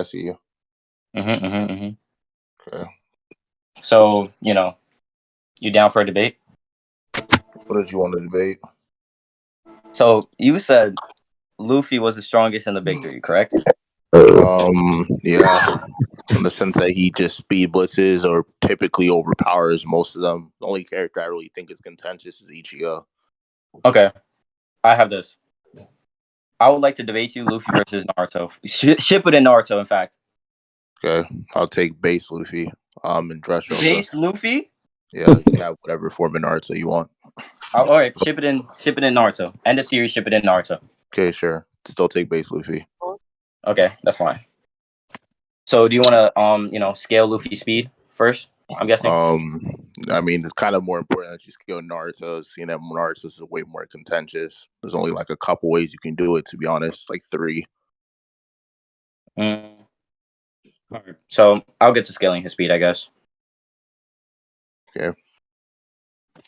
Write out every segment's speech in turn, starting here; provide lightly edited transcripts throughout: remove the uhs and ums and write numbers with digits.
I see you. Okay. So, you down for a debate? What did you want to debate? So, you said Luffy was the strongest in the big three, correct? Yeah. In the sense that he just speed blitzes or typically overpowers most of them. The only character I really think is contentious is Ichigo. Okay. I have this. I would like to debate you, Luffy versus Naruto. Shippuden Naruto, in fact. Okay. I'll take base Luffy. And Dressrosa. Base Luffy? Yeah, you can have whatever form of Naruto you want. All right, Shippuden Naruto. End of series, Shippuden Naruto. Okay, sure. Still take base Luffy. Okay, that's fine. So, do you want to scale Luffy's speed first? I'm guessing. I mean, it's kind of more important that you scale Naruto's. Seeing that Naruto's is way more contentious. There's only like a couple ways you can do it. To be honest, like 3. All right. So I'll get to scaling his speed, I guess. Okay.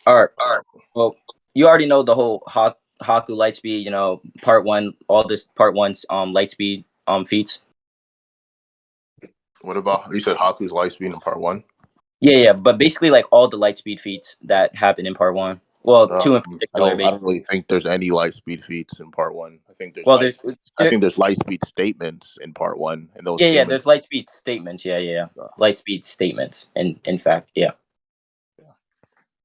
All right. Well, you already know the whole Haku light speed. Part 1, all this part 1's light speed feats. What about you said Haku's light speed in part 1? Yeah, but basically like all the light speed feats that happen in part 1. Well, 2 in particular. I don't really think there's any light speed feats in part 1. I think there's I think there's light speed statements in part 1, and those. Yeah, there's light speed statements. Yeah. Light speed statements. In fact, yeah.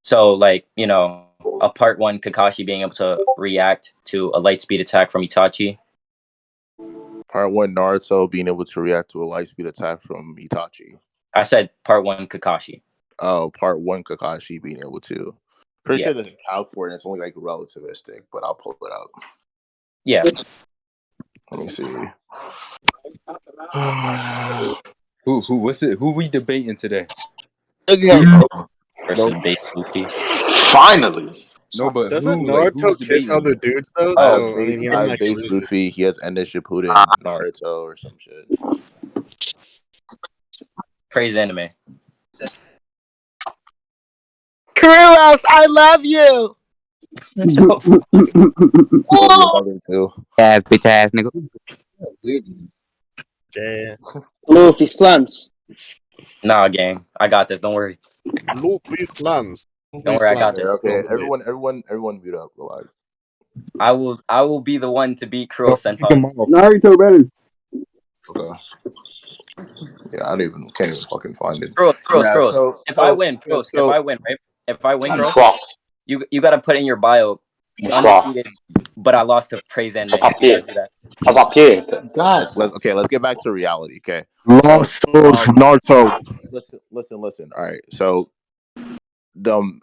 So like a part 1 Kakashi being able to react to a light speed attack from Itachi. Part 1 Naruto being able to react to a light speed attack from Itachi. I said part 1 Kakashi. Oh, part 1 Kakashi being able to. Pretty sure there's a calc for it. And it's only like relativistic, but I'll pull it up. Yeah. Let me see. Who we debating today? Versus base Luffy. Finally. No, but doesn't Naruto kiss other dudes though? I have base Luffy. He has ended Shippuden Naruto or some shit. Praise anime. Kruos, I love you. Ass bitch ass nigga. Yeah. Luffy slums. Nah, gang. I got this. Don't worry. Luffy slums. Don't worry, I got this. Okay, everyone mute up. Relax. I will be the one to beat Kruos Senpai. Naruto better. Okay. Yeah, can't even fucking find it. Kruos. So, if I win, right? If I win, Kruos, you gotta put in your bio. Undefeated, but I lost to Praise Anime. Let's get back to reality. Okay. Lost souls from Naruto. Listen. All right. So,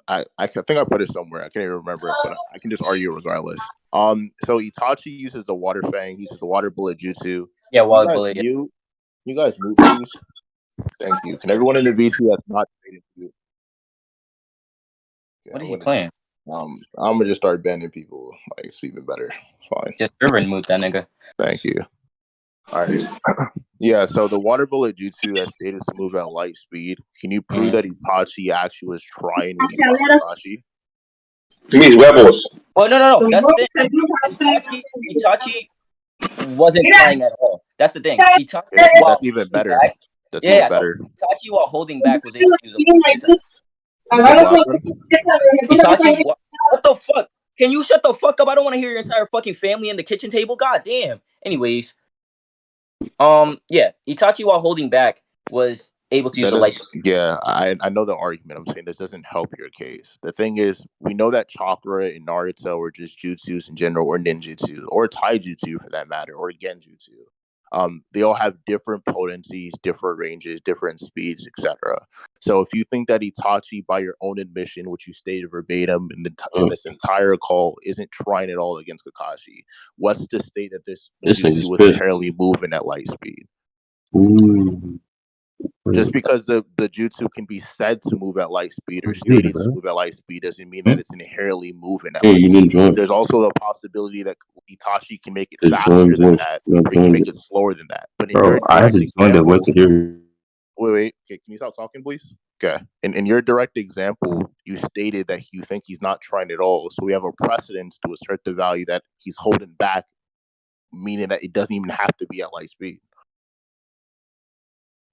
I think I put it somewhere. I can't even remember it, but I can just argue regardless. So Itachi uses the water fang. He uses the water bullet jutsu. Yeah, water bullet. You guys move, please. Thank you. Can everyone in the VC that's not traded mute? What are you playing? I'm gonna just start banning people. Like, it's even better. It's fine. Just river and move that nigga. Thank you. All right. Yeah. So the water bullet jutsu that's stated to move at light speed. Can you prove that Itachi actually was trying when he fought Kakashi? You mean rebels? Well, no. That's the thing. Itachi wasn't trying at all. That's the thing. Itachi, that's even better. Even better. Itachi, while holding back, was able to use a Itachi, what the fuck? Can you shut the fuck up? I don't want to hear your entire fucking family in the kitchen table. God damn. Anyways, Itachi, while holding back, was able to use the light. Yeah, I know the argument. I'm saying this doesn't help your case. The thing is, we know that chakra and Naruto are just jutsus in general, or ninjutsu, or taijutsu for that matter, or genjutsu. They all have different potencies, different ranges, different speeds, etc. So if you think that Itachi, by your own admission, which you stated verbatim in this entire call, isn't trying at all against Kakashi, what's to state that this jutsu was inherently moving at light speed? Ooh. Just because the jutsu can be said to move at light speed or stated to move at light speed doesn't mean that it's inherently moving at light speed. There's also the possibility that Itachi can make it faster than that, or he can make it slower than that. But I haven't joined it. Wait to hear. Wait. Okay, can you stop talking, please? Okay. In your direct example, you stated that you think he's not trying at all. So we have a precedence to assert the value that he's holding back, meaning that it doesn't even have to be at light speed.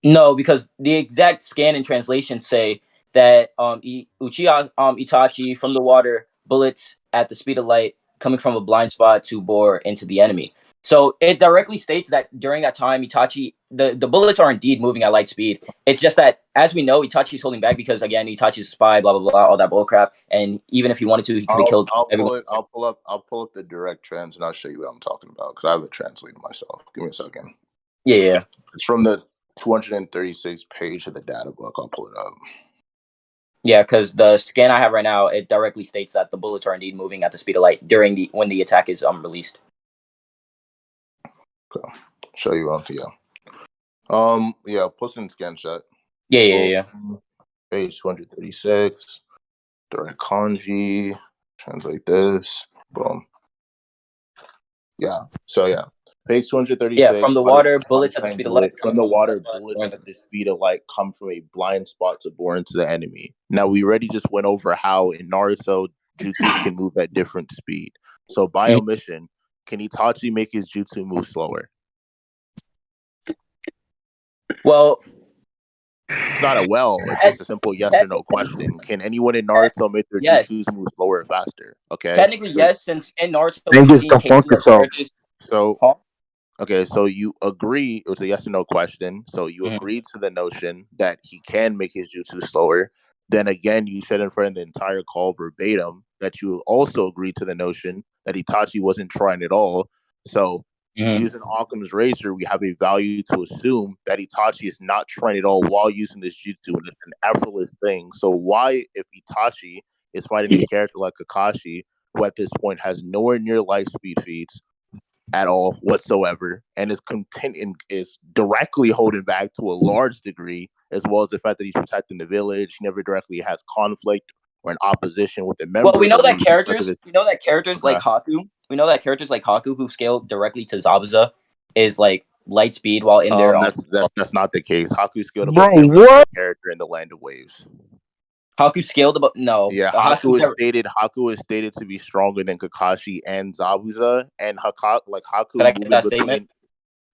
No, because the exact scan and translation say that Uchiha Itachi from the water, bullets at the speed of light coming from a blind spot to bore into the enemy. So it directly states that during that time, Itachi, the bullets are indeed moving at light speed. It's just that, as we know, Itachi's holding back because, again, Itachi's a spy, blah, blah, blah, all that bullcrap. And even if he wanted to, he could have killed everyone. I'll pull up the direct trans and I'll show you what I'm talking about because I have it translated myself. Give me a second. Yeah. It's from the 236 page of the data book. I'll pull it up. Yeah, because the scan I have right now, it directly states that the bullets are indeed moving at the speed of light when the attack is released. Okay. Show you on yeah, post in scan chat. Yeah. Page 236. Direct kanji. Translate this. Boom. Yeah. So yeah. Page 236. Yeah, from the water, bullets at the speed of light. From the water, bullets at the speed of light come from a blind spot to bore into the enemy. Now, we already just went over how in Naruto, jutsus can move at different speed. So by omission, can Itachi make his jutsu move slower? Well, it's not it's just a simple yes or no question. Can anyone in Naruto make their jutsus move slower or faster? Okay. Technically, yes, since in Naruto, Then just confront yourself. So you agree, it was a yes or no question. So you agreed to the notion that he can make his jutsu slower. Then again, you said in front of the entire call verbatim that you also agreed to the notion that Itachi wasn't trying at all. So using Occam's razor, we have a value to assume that Itachi is not trying at all while using this jutsu, and it's an effortless thing. So why, if Itachi is fighting a character like Kakashi, who at this point has nowhere near light speed feats at all whatsoever, and is directly holding back to a large degree, as well as the fact that he's protecting the village, he never directly has conflict or an opposition with the member. Well, we know that characters like Haku. We know that characters like Haku who scale directly to Zabuza is like light speed while in their that's not the case. Haku scaled above every character in the Land of Waves. Haku scaled above Haku is stated to be stronger than Kakashi and Zabuza, and Haku Can I get that statement?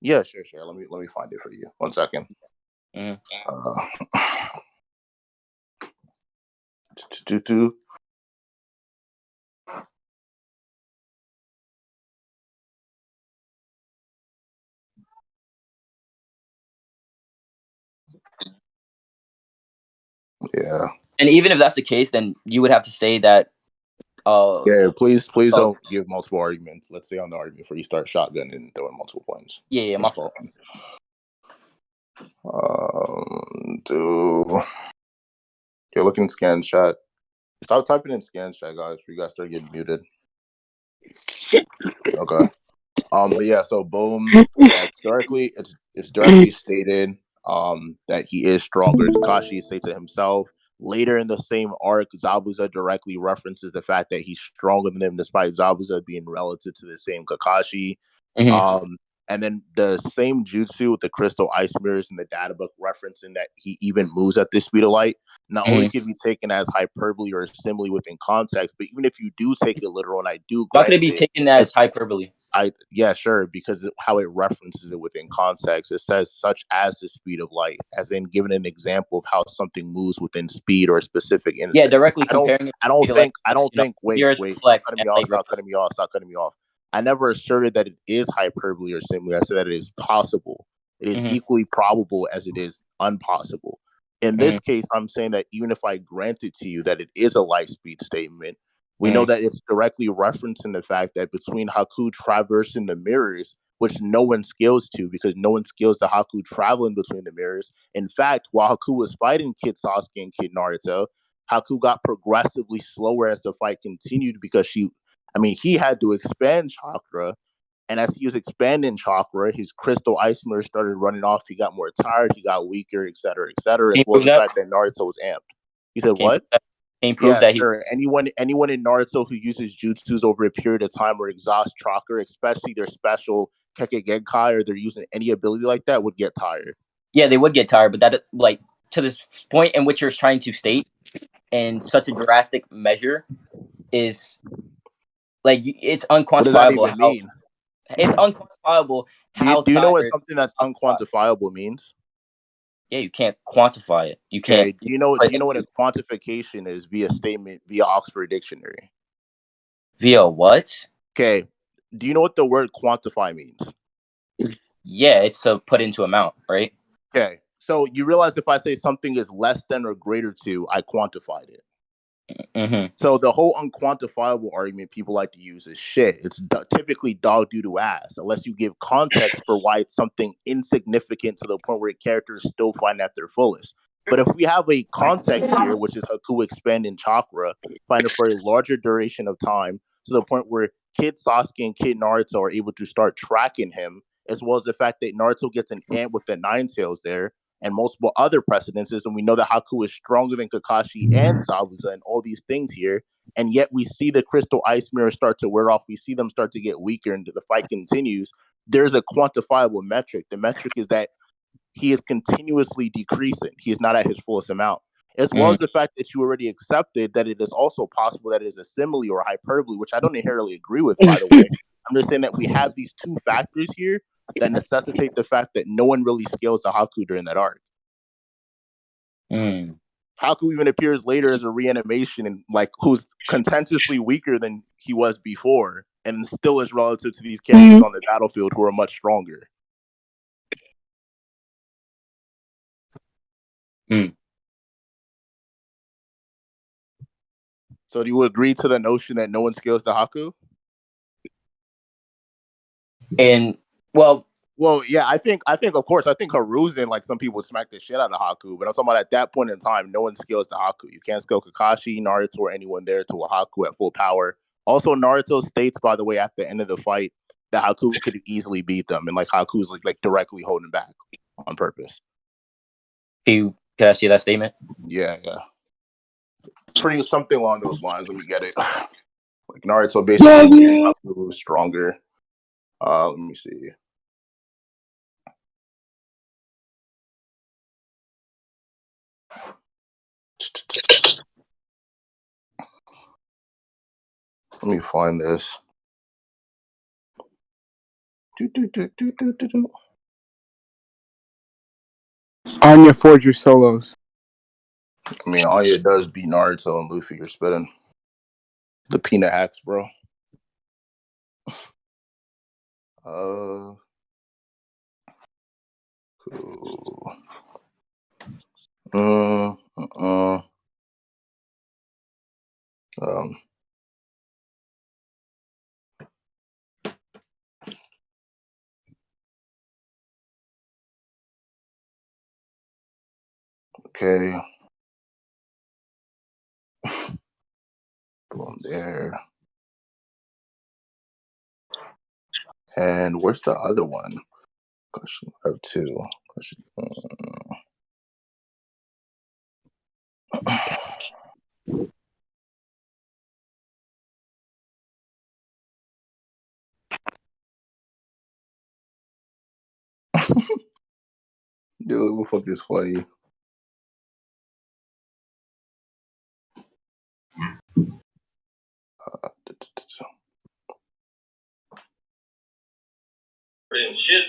Yeah, sure. Let me find it for you. 1 second. Yeah. And even if that's the case, then you would have to say that. Please don't give multiple arguments. Let's stay on the argument before you start shotgunning and throwing multiple points. Yeah, my fault. Okay, look in scan chat. Stop typing in scan chat, guys, before you guys start getting muted. Okay. But yeah, so boom. It's directly stated that he is stronger. Kakashi states it himself. Later in the same arc, Zabuza directly references the fact that he's stronger than him, despite Zabuza being relative to the same Kakashi. And then the same jutsu with the crystal ice mirrors in the data book referencing that he even moves at the speed of light. Not only could be taken as hyperbole or simile within context, but even if you do take it literal, and I do, how could it be taken as hyperbole? Yeah, sure, because how it references it within context, it says such as the speed of light, as in giving an example of how something moves within speed or specific instance. Yeah, directly comparing. I don't think. Wait, stop cutting me off. I never asserted that it is hyperbole or simile. I said that it is possible. It is equally probable as it is impossible. In this case, I'm saying that even if I granted to you that it is a light speed statement, we know that it's directly referencing the fact that between Haku traversing the mirrors, which no one scales to because no one scales to Haku traveling between the mirrors. In fact, while Haku was fighting Kid Sasuke and Kid Naruto, Haku got progressively slower as the fight continued because he had to expand chakra. And as he was expanding chakra, his crystal ice mirror started running off. He got more tired. He got weaker, etc., as well as the fact that Naruto was amped. He said, "What?" Can you prove that sure. Anyone in Naruto who uses jutsus over a period of time or exhaust chakra, especially their special Keke Genkai, or they're using any ability like that, would get tired. Yeah, they would get tired, but that, like, to this point in which you're trying to state in such a drastic measure is, like, it's unquantifiable. What does that even mean? It's unquantifiable how do you know what something that's unquantifiable means? Yeah, you can't quantify it. You Okay, can't. do you know what a quantification is via statement via Oxford Dictionary? Via what? Okay, do you know what the word quantify means? Yeah, it's to put into amount, right? Okay, so you realize if I say something is less than or greater to, I quantified it. Mm-hmm. So the whole unquantifiable argument people like to use is shit. It's typically dog doo to ass, unless you give context for why it's something insignificant to the point where characters still find at their fullest. But if we have a context here, which is Haku expand in chakra, find it for a larger duration of time, to the point where Kid Sasuke and Kid Naruto are able to start tracking him, as well as the fact that Naruto gets an ant with the nine tails there, and multiple other precedences, and we know that Haku is stronger than Kakashi and Zabuza and all these things here, and yet we see the crystal ice mirror start to wear off. We see them start to get weaker, and the fight continues. There's a quantifiable metric. The metric is that he is continuously decreasing. He is not at his fullest amount. As well as the fact that you already accepted that it is also possible that it is a simile or hyperbole, which I don't inherently agree with, by the way. I'm just saying that we have these two factors here that necessitate the fact that no one really scales to Haku during that arc. Haku even appears later as a reanimation and like who's contentiously weaker than he was before, and still is relative to these characters on the battlefield who are much stronger. So do you agree to the notion that no one scales to Haku? And well, yeah, I think of course Hiruzen, like some people smack the shit out of Haku, but I'm talking about at that point in time, no one scales to Haku. You can't scale Kakashi, Naruto, or anyone there to a Haku at full power. Also, Naruto states, by the way, at the end of the fight that Haku could easily beat them, and like Haku's like directly holding back on purpose. can I see that statement? Yeah. Pretty something along those lines. Let me get it. Like Naruto basically Haku stronger. Let me see. Let me find this. Anya Forge your solos. I mean, Anya does beat Naruto and Luffy. You're spitting the peanut hacks, bro. Cool. Okay. Boom there. And where's the other one? Question. I have two. Question. Dude, what the fuck is funny? Shit.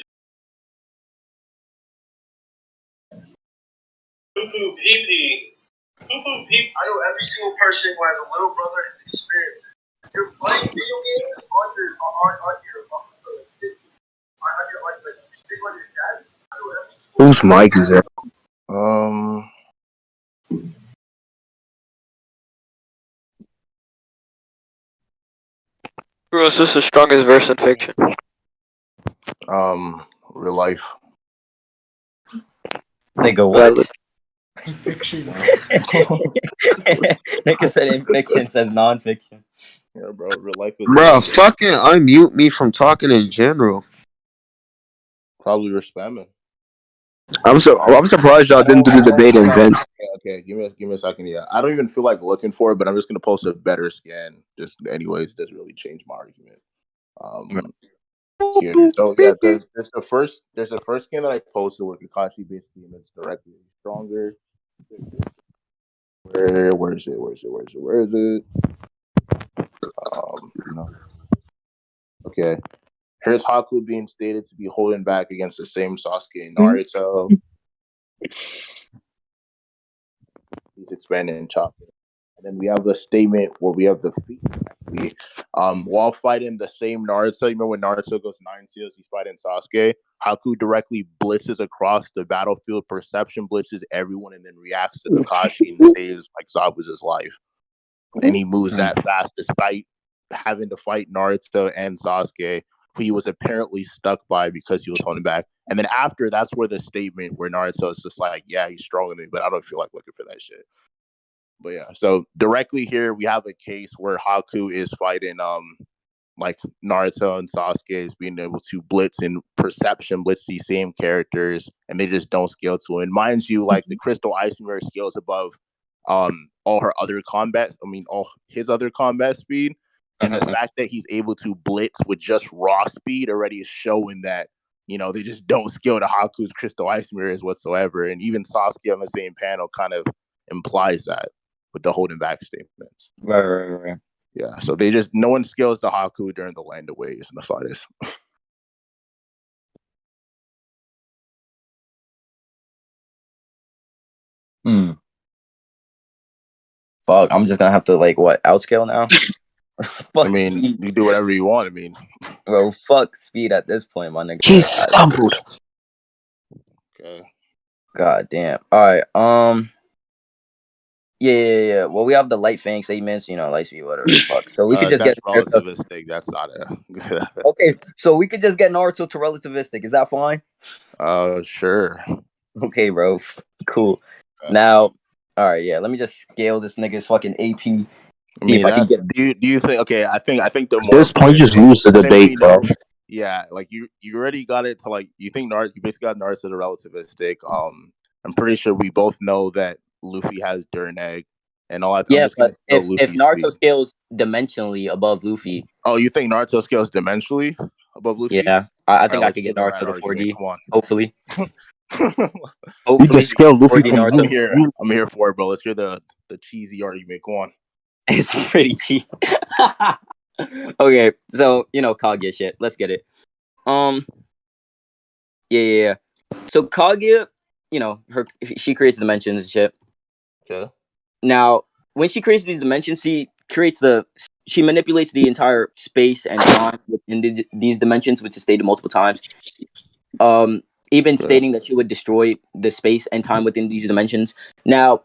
Poo-poo pee-pee. Poo-poo pee. I know every single person who has a little brother has experienced it. You're playing video games on your stick on your desk. Whose mic is that? Kruos is the strongest verse in fiction. Real life. Nigga, what? Fiction. Nigga said in fiction, says non-fiction. Yeah, bro. Real life is. Bro, fucking unmute me from talking in general. Probably you're spamming. I'm surprised y'all didn't do the debate in Vince. Okay, give me a second. Yeah, I don't even feel like looking for it, but I'm just gonna post a better scan. Just anyways, doesn't really change my argument. Here. So yeah, there's the first scan that I posted where Kakashi basically emits directly stronger. Where is it? No. Okay. Here's Haku being stated to be holding back against the same Sasuke and Naruto. He's expanding chakra. And then we have a statement where we have the feet. While fighting the same Naruto, you remember when Naruto goes 9 seals, he's fighting Sasuke. Haku directly blitzes across the battlefield, perception blitzes everyone, and then reacts to Kakashi and saves like Zabuza's life. And he moves that fast despite having to fight Naruto and Sasuke, who he was apparently stuck by because he was holding back. And then after, that's where the statement where Naruto is just like, yeah, he's stronger than me, but I don't feel like looking for that shit. But yeah, so directly here we have a case where Haku is fighting like Naruto and Sasuke is being able to blitz and perception blitz these same characters, and they just don't scale to it. And mind you, like the Crystal Ice Mirror scales above all her other combat, all his other combat speed. And the fact that he's able to blitz with just raw speed already is showing that, they just don't scale to Haku's Crystal Ice Mirrors whatsoever. And even Sasuke on the same panel kind of implies that with the holding back statements. Right. Yeah, so no one scales to Haku during the land of waves in the fighters. Fuck, I'm just gonna have to outscale now. Fuck speed. You do whatever you want. Bro, fuck speed at this point, my nigga. He stumbled. Okay. God damn. All right. Yeah. Well, we have the light fang segments, light speed, whatever the fuck. So we could just get relativistic. That's not a okay. So we could just get Naruto to relativistic. Is that fine? Sure. Okay, bro. Cool. Now, all right. Yeah. Let me just scale this nigga's fucking AP. Do you think? Okay, I think the more this point just lose the debate, bro. Yeah, like you already got it to you think Naruto. You basically got Naruto to the relativistic. I'm pretty sure we both know that Luffy has Dirt Egg and all that. Yeah, but if Naruto scales dimensionally above Luffy. Oh, you think Naruto scales dimensionally above Luffy? Yeah, I think I could get Naruto to 4D. Come on. Hopefully. We can scale Luffy from Naruto. I'm here for it, bro. Let's hear the cheesy argument. Go on. It's pretty cheap. Okay, so Kaguya shit. Let's get it. Yeah. So Kaguya, she creates dimensions and shit. Okay. Now, when she creates these dimensions, she manipulates the entire space and time within these dimensions, which is stated multiple times. Even stating that she would destroy the space and time within these dimensions. Now,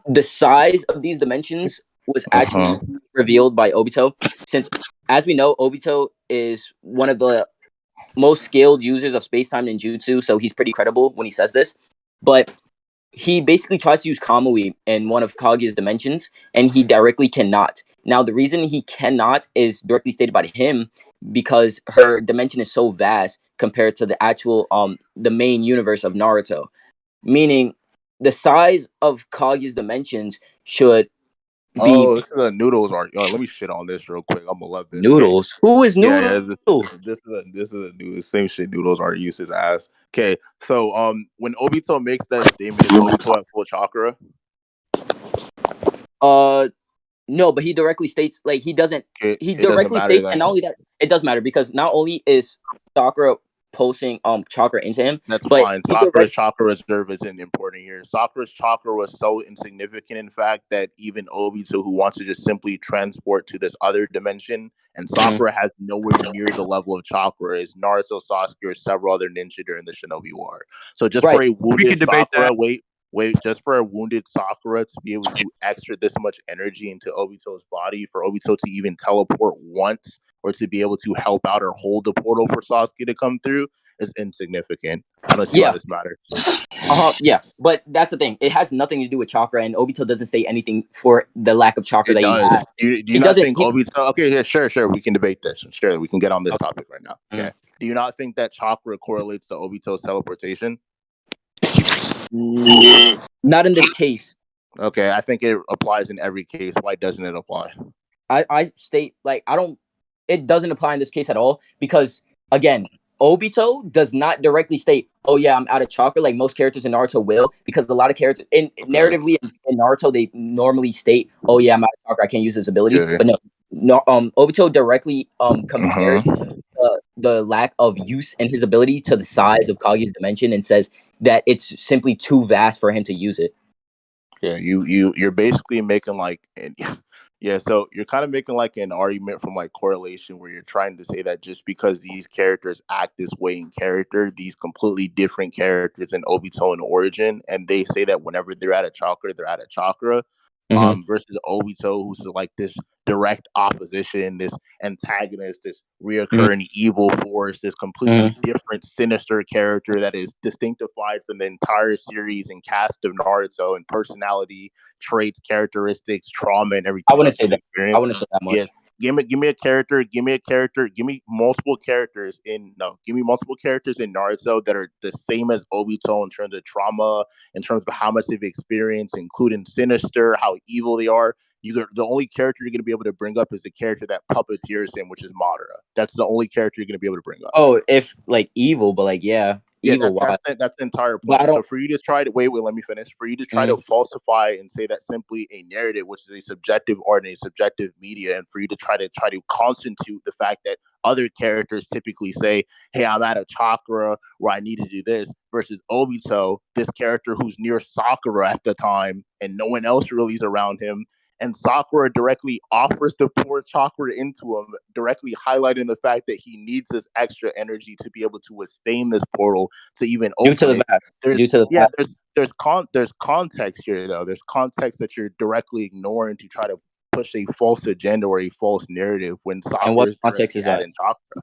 the size of these dimensions was actually revealed by Obito, since, as we know, Obito is one of the most skilled users of space-time ninjutsu, so he's pretty credible when he says this. But he basically tries to use Kamui in one of Kaguya's dimensions, and he directly cannot. Now, the reason he cannot is directly stated by him, because her dimension is so vast compared to the actual, the main universe of Naruto. Meaning, the size of Kaguya's dimensions should be... this is a Noodles art. Let me shit on this real quick. I'm gonna love this. Noodles? Who is Noodles? Yeah, this is a Noodles. Same shit Noodles art used his ass. Okay, so when Obito makes that statement, is Obito at full chakra? No, but he directly states he doesn't. He directly states, and not only that, it does matter because not only is Sakura pulsing chakra into him. That's fine. Sakura's chakra reserve isn't important here. Sakura's chakra was so insignificant, in fact, that even Obito, who wants to just simply transport to this other dimension, and Sakura has nowhere near the level of chakra as Naruto, Sasuke, or several other ninja during the Shinobi War. So just for a wounded Sakura, just for a wounded Sakura to be able to exert this much energy into Obito's body, for Obito to even teleport once, or to be able to help out or hold the portal for Sasuke to come through is insignificant. I don't see why this matters. Yeah, but that's the thing. It has nothing to do with chakra, and Obito doesn't say anything for the lack of chakra that he has. Do you not think Obito... Okay, yeah, sure. We can debate this. Sure, we can get on this topic right now. Okay. Do you not think that chakra correlates to Obito's teleportation? Not in this case. Okay, I think it applies in every case. Why doesn't it apply? I state it doesn't apply in this case at all because, again, Obito does not directly state, oh yeah, I'm out of chakra like most characters in Naruto will, because a lot of characters narratively in Naruto they normally state, oh yeah, I'm out of chakra, I can't use this ability. But no, Obito directly compares the lack of use in his ability to the size of Kaguya's dimension and says that it's simply too vast for him to use it. Yeah, you're basically making like yeah, so you're kind of making like an argument from like correlation where you're trying to say that just because these characters act this way in character, these completely different characters in Obito in origin, and they say that whenever they're at a chakra, they're at a chakra. Versus Obito, who's like this direct opposition, this antagonist, this reoccurring evil force, this completely different, sinister character that is distinctified from the entire series and cast of Naruto and personality, traits, characteristics, trauma, and everything. I wouldn't say that. I wouldn't say that much. Yes. Give me a character. Give me multiple characters in Naruto that are the same as Obito in terms of trauma, in terms of how much they've experienced, including sinister, how evil they are. The only character you're going to be able to bring up is the character that puppeteers him, which is Madara. That's the only character you're going to be able to bring up. Oh, if like evil, but like evil. That's the entire point. So for you to try to let me finish. For you to try to falsify and say that simply a narrative, which is a subjective art and a subjective media, and for you to try to constitute the fact that other characters typically say, "Hey, I'm at a chakra where I need to do this," versus Obito, this character who's near Sakura at the time, and no one else really is around him. And Sakura directly offers to pour chakra into him, directly highlighting the fact that he needs this extra energy to be able to withstand this portal to even open it. There's context here, though. There's context that you're directly ignoring to try to push a false agenda or a false narrative when Sakura is directly adding chakra.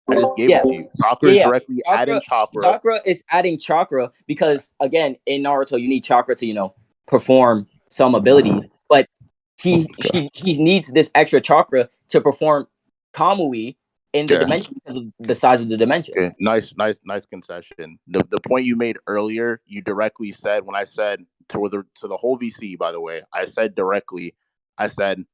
I just gave it to you. Sakura is directly adding chakra. Sakura is adding chakra because, again, in Naruto, you need chakra to, perform some abilities, but he needs this extra chakra to perform Kamui in the dimension because of the size of the dimension. Okay. Nice concession. The point you made earlier, you directly said when I said to the whole VC, by the way, I said directly, Heke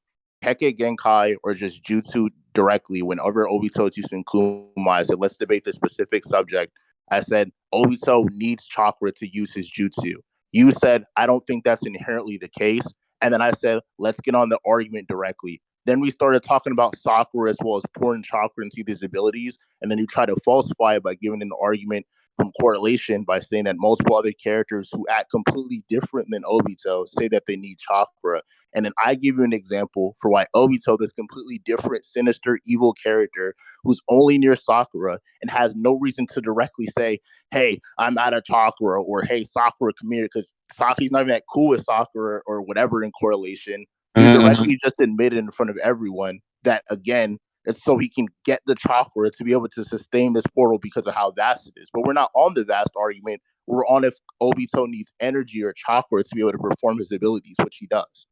Genkai or just Jutsu directly, whenever Obito is using Kuma, I said, let's debate this specific subject. I said, Obito needs chakra to use his jutsu. You said, I don't think that's inherently the case. And then I said, let's get on the argument directly. Then we started talking about Sakura as well as pouring chakra into these abilities. And then you try to falsify it by giving an argument from correlation by saying that multiple other characters who act completely different than Obito say that they need chakra. And then I give you an example for why Obito, this completely different, sinister, evil character who's only near Sakura and has no reason to directly say, hey, I'm out of chakra, or hey, Sakura, come here, because Saki's not even that cool with Sakura or whatever in correlation. He directly just admitted in front of everyone that, again, it's so he can get the chakra to be able to sustain this portal because of how vast it is. But we're not on the vast argument. We're on if Obito needs energy or chakra to be able to perform his abilities, which he does.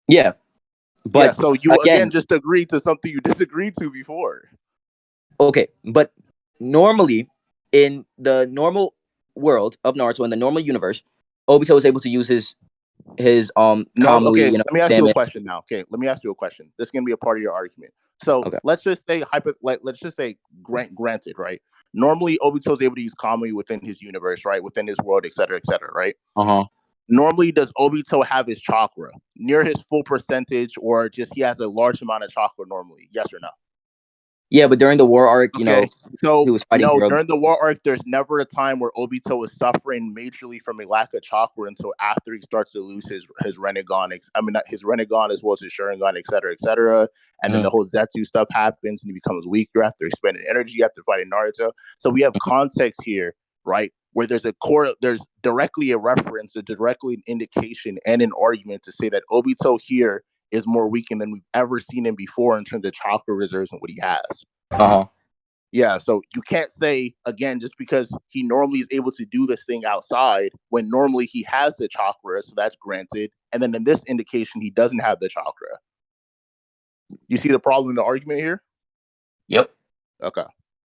Yeah. But so you again just agreed to something you disagreed to before. Okay, but normally in the normal world of Naruto, in the normal universe, Obito is able to use his Kamui, okay, let me ask you a question now. Okay, let me ask you a question. This is gonna be a part of your argument. So let's just say granted, right? Normally Obito is able to use Kamui within his universe, right? Within his world, et cetera, right? Normally, does Obito have his chakra near his full percentage, or just he has a large amount of chakra normally? Yes or no? Yeah, but during the war arc, so he was fighting during the war arc, there's never a time where Obito was suffering majorly from a lack of chakra until after he starts to lose his Rinnegan. His Rinnegan as well as his Sharingan, et cetera. And then the whole Zetsu stuff happens, and he becomes weaker after expending energy after fighting Naruto. So we have context here, right? Where there's there's directly a reference, directly an indication, and an argument to say that Obito here is more weakened than we've ever seen him before in terms of chakra reserves and what he has. Yeah, so you can't say, again, just because he normally is able to do this thing outside, when normally he has the chakra, so that's granted. And then in this indication, he doesn't have the chakra. You see the problem in the argument here? Yep. Okay.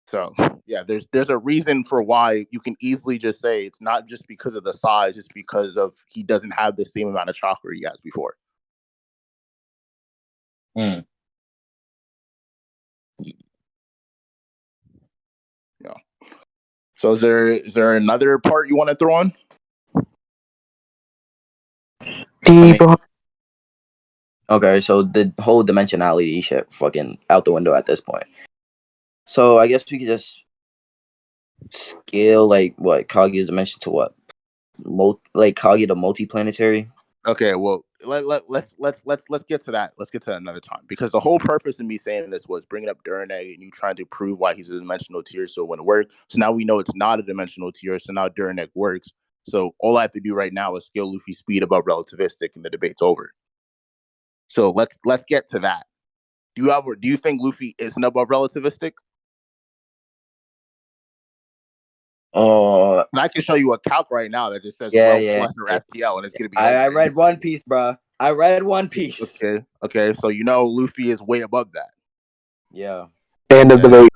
So, yeah, there's a reason for why you can easily just say it's not just because of the size, it's because of he doesn't have the same amount of chakra he has before. Yeah. So is there another part you want to throw on? Okay, so the whole dimensionality shit fucking out the window at this point. So I guess we could just Scale like what? Kaguya's dimension to what? Like Kaguya the multiplanetary. Okay, well, let's get to that. Let's get to that another time, because the whole purpose of me saying this was bringing up Durane and you trying to prove why he's a dimensional tier, so it wouldn't work. So now we know it's not a dimensional tier. So now Durane works. So all I have to do right now is scale Luffy's speed above relativistic, and the debate's over. So let's get to that. Do you think Luffy isn't above relativistic? And I can show you a calc right now that just says plus or FPL, and it's gonna be. I read One Piece, bro. I read One Piece. Okay. So you know Luffy is way above that. Yeah. End of debate.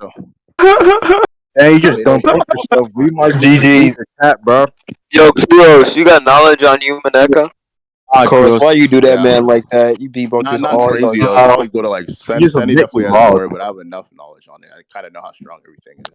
Hey, you just don't think yourself. We might GG. a cat, bro. Yo, Kruos, you got knowledge on Umaneka? Kruos, why you do that, man, like that? You be broke his not all crazy though. I'll probably go to like Senny definitely has more, but I have enough knowledge on it. I kind of know how strong everything is.